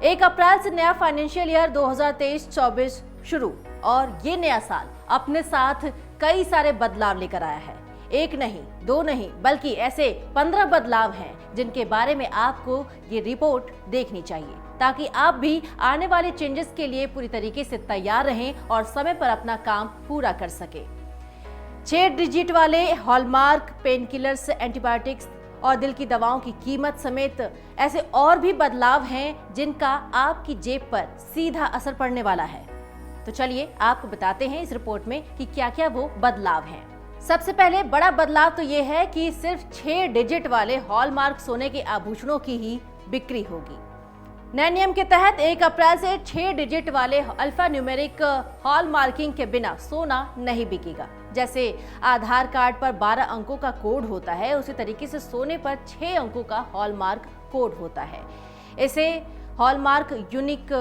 1 अप्रैल से नया financial year 2023-24 शुरू और ये नया साल अपने साथ कई सारे बदलाव लेकर आया है। एक नहीं, दो नहीं, बल्कि ऐसे 15 बदलाव हैं जिनके बारे में आपको ये रिपोर्ट देखनी चाहिए ताकि आप भी आने वाले चेंजेस के लिए पूरी तरीके से तैयार रहें और समय पर अपना काम पूरा कर सके। 6 डिजिट वाले हॉलमार्क, पेन किलर्स, एंटीबायोटिक्स और दिल की दवाओं की कीमत समेत ऐसे और भी बदलाव हैं जिनका आपकी जेब पर सीधा असर पड़ने वाला है। तो चलिए आपको बताते हैं इस रिपोर्ट में कि क्या क्या वो बदलाव हैं। सबसे पहले बड़ा बदलाव तो ये है कि सिर्फ 6 डिजिट वाले हॉलमार्क सोने के आभूषणों की ही बिक्री होगी। नए नियम के तहत 1 अप्रैल से 6 डिजिट वाले अल्फा न्यूमेरिक हॉलमार्किंग के बिना सोना नहीं बिकेगा। जैसे आधार कार्ड पर 12 अंकों का कोड होता है, उसी तरीके से सोने पर 6 अंकों का हॉलमार्क कोड होता है। इसे हॉलमार्क यूनिक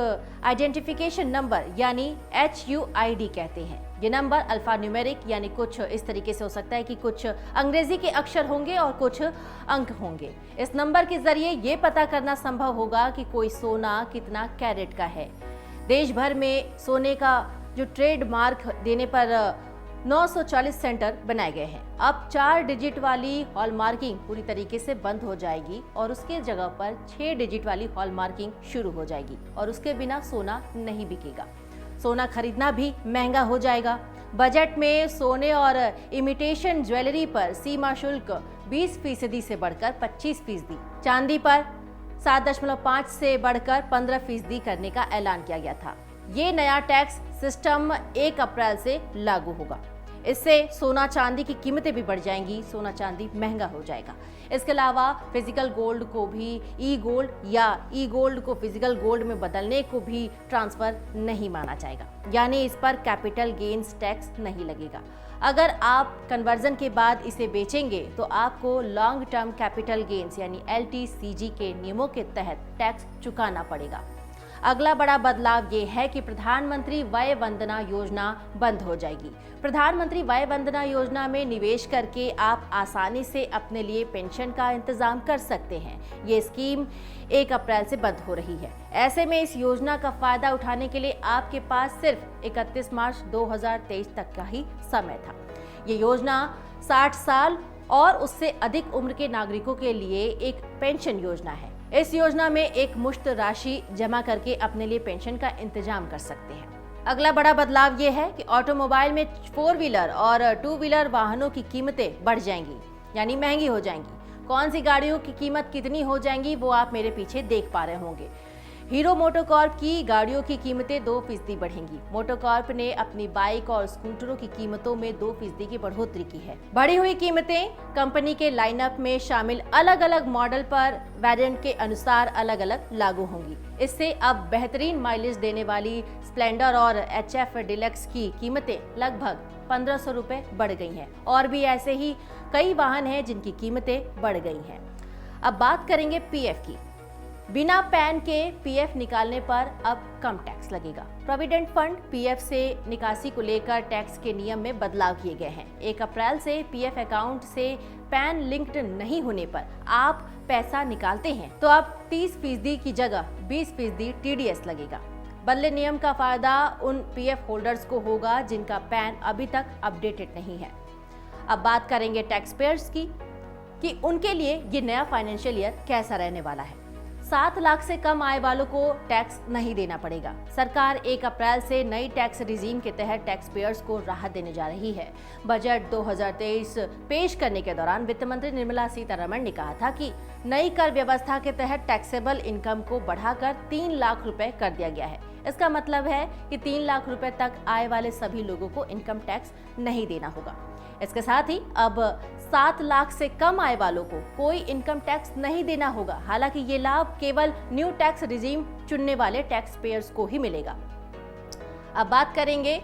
आइडेंटिफिकेशन नंबर यानी HUID कहते हैं। ये नंबर अल्फा न्यूमेरिक यानी कुछ इस तरीके से हो सकता है कि कुछ अंग्रेजी के अक्षर होंगे और कुछ अंक होंगे। इस नंबर के जरिए ये पता करना संभव होगा कि कोई सोना कितना कैरेट का है। देश भर में सोने का जो ट्रेडमार्क देने पर 940 सेंटर बनाए गए हैं। अब 4 डिजिट वाली हॉलमार्किंग पूरी तरीके से बंद हो जाएगी और उसके जगह पर 6 डिजिट वाली हॉलमार्किंग शुरू हो जाएगी और उसके बिना सोना नहीं बिकेगा। सोना खरीदना भी महंगा हो जाएगा। बजट में सोने और इमिटेशन ज्वेलरी पर सीमा शुल्क 20% से बढ़कर 25%, चांदी पर 7.5 से बढ़कर 15% करने का ऐलान किया गया था। ये नया टैक्स सिस्टम 1 अप्रैल से लागू होगा। इससे सोना चांदी की कीमतें भी बढ़ जाएंगी, सोना चांदी महंगा हो जाएगा। इसके अलावा फिजिकल गोल्ड को भी ई गोल्ड या ई गोल्ड को फिजिकल गोल्ड में बदलने को भी ट्रांसफर नहीं माना जाएगा, यानी इस पर कैपिटल गेन्स टैक्स नहीं लगेगा। अगर आप कन्वर्जन के बाद इसे बेचेंगे तो आपको लॉन्ग टर्म कैपिटल गेन्स यानी LTCG के नियमों के तहत टैक्स चुकाना पड़ेगा। अगला बड़ा बदलाव ये है कि प्रधानमंत्री वय वंदना योजना बंद हो जाएगी। प्रधानमंत्री वय वंदना योजना में निवेश करके आप आसानी से अपने लिए पेंशन का इंतजाम कर सकते हैं। ये स्कीम 1 अप्रैल से बंद हो रही है। ऐसे में इस योजना का फायदा उठाने के लिए आपके पास सिर्फ 31 मार्च 2023 तक का ही समय था। ये योजना 60 साल और उससे अधिक उम्र के नागरिकों के लिए एक पेंशन योजना है। इस योजना में एक मुश्त राशि जमा करके अपने लिए पेंशन का इंतजाम कर सकते हैं। अगला बड़ा बदलाव ये है कि ऑटोमोबाइल में 4 व्हीलर और 2 व्हीलर वाहनों की कीमतें बढ़ जाएंगी, यानी महंगी हो जाएंगी। कौन सी गाड़ियों की कीमत कितनी हो जाएंगी वो आप मेरे पीछे देख पा रहे होंगे। हीरो मोटोकॉर्प की गाड़ियों की कीमतें 2% बढ़ेंगी। मोटोकॉर्प ने अपनी बाइक और स्कूटरों की कीमतों में 2% की बढ़ोतरी की है। बढ़ी हुई कीमतें कंपनी के लाइनअप में शामिल अलग अलग मॉडल पर वेरिएंट के अनुसार अलग अलग लागू होंगी। इससे अब बेहतरीन माइलेज देने वाली स्प्लेंडर और HF डिलक्स की कीमतें लगभग 1500 रुपए बढ़ गई हैं और भी ऐसे ही कई वाहन हैं जिनकी कीमतें बढ़ गई हैं। अब बात करेंगे PF की। बिना पैन के PF निकालने पर अब कम टैक्स लगेगा। प्रोविडेंट फंड PF से निकासी को लेकर टैक्स के नियम में बदलाव किए गए हैं। 1 अप्रैल से PF अकाउंट से पैन लिंक्ड नहीं होने पर आप पैसा निकालते हैं तो अब 30% की जगह 20% TDS लगेगा। बदले नियम का फायदा उन PF होल्डर्स को होगा जिनका पैन अभी तक अपडेटेड नहीं है। अब बात करेंगे टैक्स पेयर्स की कि उनके लिए ये नया फाइनेंशियल ईयर कैसा रहने वाला है। 7 लाख से कम आय वालों को टैक्स नहीं देना पड़ेगा। सरकार 1 अप्रैल से नई टैक्स रिजीम के तहत टैक्स पेयर्स को राहत देने जा रही है। बजट 2023 पेश करने के दौरान वित्त मंत्री निर्मला सीतारमण ने कहा था कि नई कर व्यवस्था के तहत टैक्सेबल इनकम को बढ़ाकर 3 लाख रुपए कर दिया गया है। इसका मतलब है कि 3 लाख रुपए तक आय वाले सभी लोगों को इनकम टैक्स नहीं देना होगा। इसके साथ ही अब 7 लाख से कम आय वालों को कोई इनकम टैक्स नहीं देना होगा। हालांकि ये लाभ केवल न्यू टैक्स रिजीम चुनने वाले टैक्स पेयर्स को ही मिलेगा। अब बात करेंगे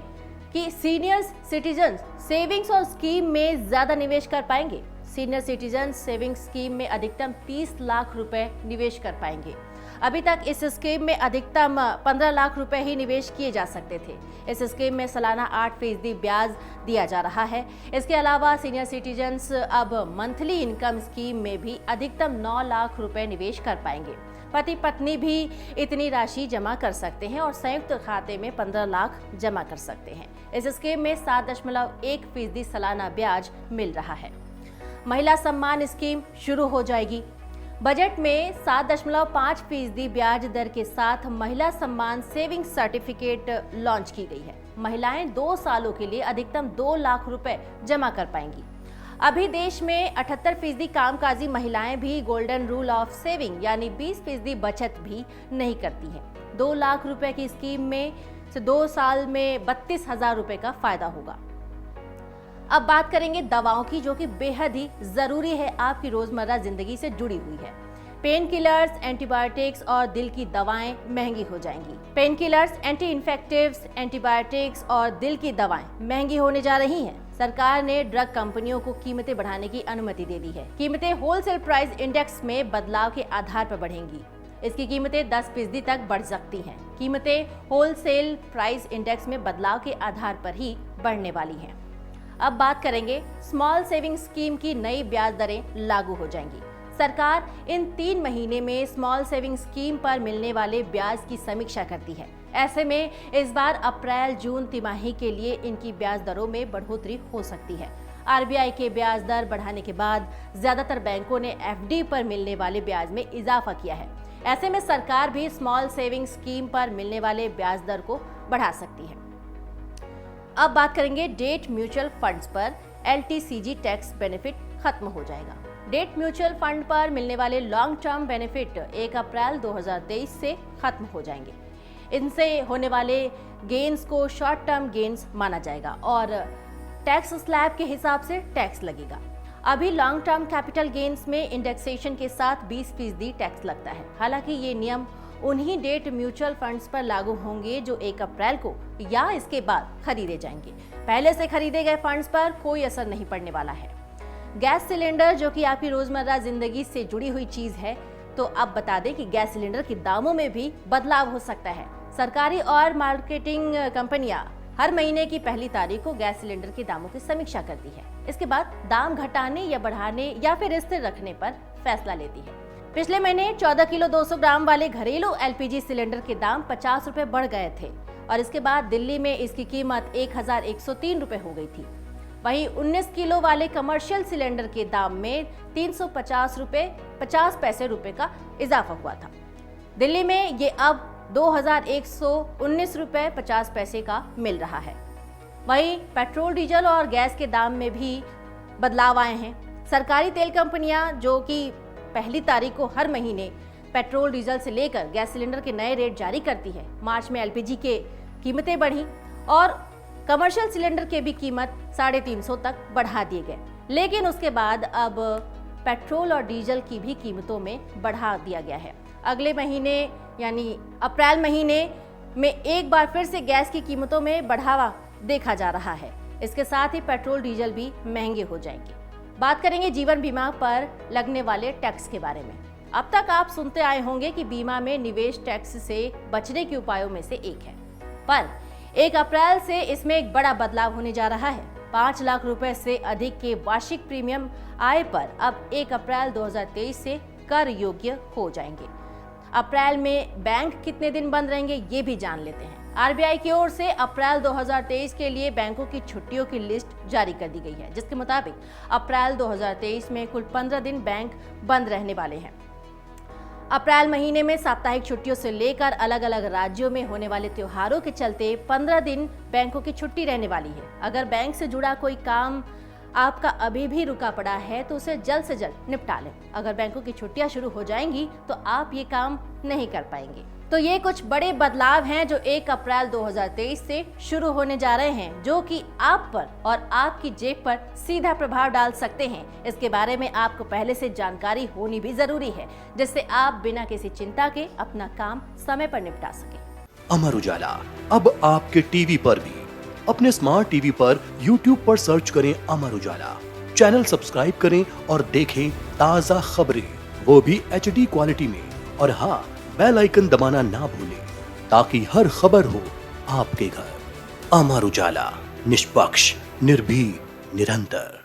कि सीनियर सिटीजन सेविंग्स और स्कीम में ज्यादा निवेश कर पाएंगे। सीनियर सिटीजन सेविंग्स स्कीम में अधिकतम 30 लाख रुपए निवेश कर पाएंगे। अभी तक इस स्कीम में अधिकतम 15 लाख रुपए ही निवेश किए जा सकते थे। इस स्कीम में सालाना 8% ब्याज दिया जा रहा है। इसके अलावा सीनियर सिटीजन्स अब मंथली इनकम स्कीम में भी अधिकतम 9 लाख रुपए निवेश कर पाएंगे। पति पत्नी भी इतनी राशि जमा कर सकते हैं और संयुक्त खाते में 15 लाख जमा कर सकते हैं। इस स्कीम में 7.1% सालाना ब्याज मिल रहा है। महिला सम्मान स्कीम शुरू हो जाएगी। बजट में 7.5% ब्याज दर के साथ महिला सम्मान सेविंग सर्टिफिकेट लॉन्च की गई है। महिलाएं 2 सालों के लिए अधिकतम 2 लाख रुपए जमा कर पाएंगी। अभी देश में 78% कामकाजी महिलाएं भी गोल्डन रूल ऑफ सेविंग यानी 20% बचत भी नहीं करती हैं। 2 लाख रुपए की स्कीम में से 2 साल में 32,000 रुपए का फायदा होगा। अब बात करेंगे दवाओं की, जो कि बेहद ही जरूरी है, आपकी रोजमर्रा जिंदगी से जुड़ी हुई है। पेन किलर्स, एंटीबायोटिक्स और दिल की दवाएं महंगी हो जाएंगी। पेन किलर्स, एंटी इन्फेक्टिव्स, एंटीबायोटिक्स और दिल की दवाएं महंगी होने जा रही हैं। सरकार ने ड्रग कंपनियों को कीमतें बढ़ाने की अनुमति दे दी है। कीमतें होलसेल प्राइस इंडेक्स में बदलाव के आधार पर बढ़ेंगी। इसकी कीमतें 10% तक बढ़ सकती हैं। कीमतें होलसेल प्राइस इंडेक्स में बदलाव के आधार पर ही बढ़ने वाली हैं। अब बात करेंगे स्मॉल सेविंग स्कीम की नई ब्याज दरें लागू हो जाएंगी। सरकार इन 3 महीने में स्मॉल सेविंग स्कीम पर मिलने वाले ब्याज की समीक्षा करती है। ऐसे में इस बार अप्रैल-जून तिमाही के लिए इनकी ब्याज दरों में बढ़ोतरी हो सकती है। आरबीआई के ब्याज दर बढ़ाने के बाद ज्यादातर बैंकों ने एफडी पर मिलने वाले ब्याज में इजाफा किया है। ऐसे में सरकार भी स्मॉल सेविंग स्कीम पर मिलने वाले ब्याज दर को बढ़ा सकती है। अब बात करेंगे डेट म्यूचुअल फंड्स पर। एलटीसीजी टैक्स बेनिफिट खत्म हो जाएगा। डेट म्यूचुअल फंड पर मिलने वाले लॉन्ग टर्म बेनिफिट 1 अप्रैल 2023 से खत्म हो जाएंगे। इनसे होने वाले गेन्स को शॉर्ट टर्म गेन्स माना जाएगा और टैक्स स्लैब के हिसाब से टैक्स लगेगा। अभी लॉन्ग टर्म कैपिटल गेन्स में इंडेक्सेशन के साथ 20% टैक्स लगता है। हालांकि ये नियम उन्हीं डेट म्यूचुअल फंड्स पर लागू होंगे जो 1 अप्रैल को या इसके बाद खरीदे जाएंगे। पहले से खरीदे गए फंड्स पर कोई असर नहीं पड़ने वाला है। गैस सिलेंडर, जो कि आपकी रोजमर्रा जिंदगी से जुड़ी हुई चीज है, तो अब बता दें कि गैस सिलेंडर के दामों में भी बदलाव हो सकता है। सरकारी और मार्केटिंग कंपनियां हर महीने की पहली तारीख को गैस सिलेंडर के दामों की समीक्षा करती है। इसके बाद दाम घटाने या बढ़ाने या फिर स्थिर रखने पर फैसला लेती है। पिछले महीने 14 किलो 200 ग्राम वाले घरेलू एलपीजी सिलेंडर के दाम 50 रुपए बढ़ गए थे और इसके बाद दिल्ली में इसकी कीमत 1103 रुपए हो गई थी। वहीं 19 किलो वाले कमर्शियल सिलेंडर के दाम में 350 रुपए 50 पैसे रुपए का इजाफा हुआ था। दिल्ली में ये अब 2119 रुपए 50 पैसे का मिल रहा है। वहीं पेट्रोल, डीजल और गैस के दाम में भी बदलाव आए हैं। सरकारी तेल कंपनियां, जो कि पहली तारीख को हर महीने पेट्रोल, डीजल से लेकर गैस सिलेंडर के नए रेट जारी करती है। मार्च में एलपीजी के कीमतें बढ़ी और कमर्शियल सिलेंडर के भी कीमत 350 तक बढ़ा दिए गए। लेकिन उसके बाद अब पेट्रोल और डीजल की भी कीमतों में बढ़ा दिया गया है। अगले महीने यानी अप्रैल महीने में एक बार फिर से गैस की कीमतों में बढ़ावा देखा जा रहा है। इसके साथ ही पेट्रोल, डीजल भी महंगे हो जाएंगे। बात करेंगे जीवन बीमा पर लगने वाले टैक्स के बारे में। अब तक आप सुनते आए होंगे कि बीमा में निवेश टैक्स से बचने के उपायों में से एक है, पर 1 अप्रैल से इसमें एक बड़ा बदलाव होने जा रहा है। 5 लाख रुपए से अधिक के वार्षिक प्रीमियम आय पर अब 1 अप्रैल 2023 से कर योग्य हो जाएंगे। अप्रैल में बैंक कितने दिन बंद रहेंगे ये भी जान लेते हैं। आरबीआई की ओर से अप्रैल 2023 के लिए बैंकों की छुट्टियों की लिस्ट जारी कर दी गई है, जिसके मुताबिक अप्रैल 2023 में कुल 15 दिन बैंक बंद रहने वाले हैं। अप्रैल महीने में साप्ताहिक छुट्टियों से लेकर अलग अलग राज्यों में होने वाले त्योहारों के चलते 15 दिन बैंकों की छुट्टी रहने वाली है। अगर बैंक से जुड़ा कोई काम आपका अभी भी रुका पड़ा है तो उसे जल्द से जल्द निपटा लें। अगर बैंकों की छुट्टियां शुरू हो जाएंगी तो आप ये काम नहीं कर पाएंगे। तो ये कुछ बड़े बदलाव हैं जो 1 अप्रैल 2023 से शुरू होने जा रहे हैं, जो कि आप पर और आपकी जेब पर सीधा प्रभाव डाल सकते हैं। इसके बारे में आपको पहले से जानकारी होनी भी जरूरी है, जिससे आप बिना किसी चिंता के अपना काम समय पर निपटा सकें। अमर उजाला अब आपके टीवी पर भी। अपने स्मार्ट टीवी पर YouTube पर सर्च करें अमर उजाला, चैनल सब्सक्राइब करें और देखें ताज़ा खबरें, वो भी HD क्वालिटी में। और हाँ, बेल आइकन दबाना ना भूलें ताकि हर खबर हो आपके घर। अमर उजाला, निष्पक्ष, निर्भीक, निरंतर।